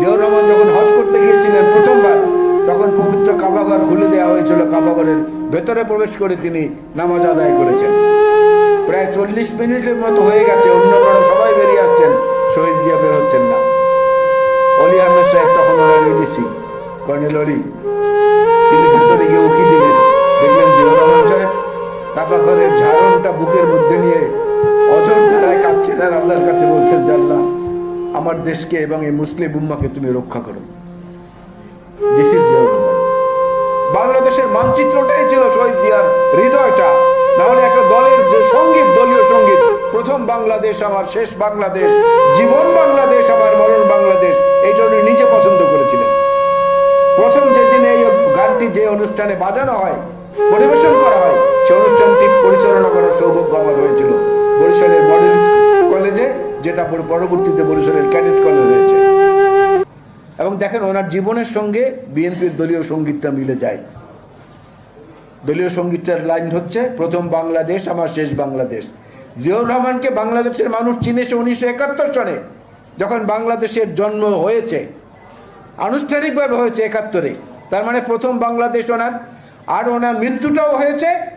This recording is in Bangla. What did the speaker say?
জিয়াউর রহমান যখন হজ করতে গিয়েছিলেন প্রথমবার, তখন পবিত্র কাবাঘর খুলে দেওয়া হয়েছিল। কাবাঘরের ভেতরে প্রবেশ করে তিনি নামাজ আদায় করেছেন। প্রায় 40 মিনিটের মতো হয়ে গেছে, অন্যরা সবাই বেরিয়ে আসছেন, শহীদ জিয়া বের হচ্ছেন না। অলি আহমেদ সাহেব তখন ওনার এডিসি কর্নেল অলি, তিনি ভেতরে গিয়ে উকি দিলেন, দেখলেন জিয়াউর রহমান সাহেব কাবাঘরের ঝাড়নটা বুকের মধ্যে নিয়ে অঝর ধারায় কাঁদছেন আর আল্লাহর কাছে বলছেন, যে আল্লাহ, আমার দেশকে এবং এই মুসলিম উম্মাকে তুমি রক্ষা করো। This is Ziaur Rahman. বাংলাদেশের মানচিত্রটাই ছিল শহীদ জিয়ার হৃদয়টা। না হলে একটা দলের যে সঙ্গীত, দলীয় সঙ্গীত, প্রথম বাংলাদেশ আমার, শেষ বাংলাদেশ, জীবন বাংলাদেশ আমার, মরণ বাংলাদেশ, এইটা উনি নিজে পছন্দ করেছিলেন। প্রথম যেদিন এই গানটি যে অনুষ্ঠানে বাজানো হয়, পরিবেশন করা হয়, সে অনুষ্ঠানটি পরিচালনা করার সৌভাগ্য আমার হয়েছিল বরিশালের মডেল কলেজে, যেটা পরবর্তীতে বরিশালের ক্যাডেট কলেজ হয়েছে। এবং দেখেন, ওনার জীবনের সঙ্গে বিএনপির দলীয় সঙ্গীতটা মিলে যায়। দলীয় সঙ্গীতটার লাইন হচ্ছে, প্রথম বাংলাদেশ আমার, শেষ বাংলাদেশ। জিয়াউর রহমানকে বাংলাদেশের মানুষ চিনেছে 1971 সনে, যখন বাংলাদেশের জন্ম হয়েছে, আনুষ্ঠানিকভাবে হয়েছে 71-এ। তার মানে প্রথম বাংলাদেশ ওনার, আর ওনার মৃত্যুটাও হয়েছে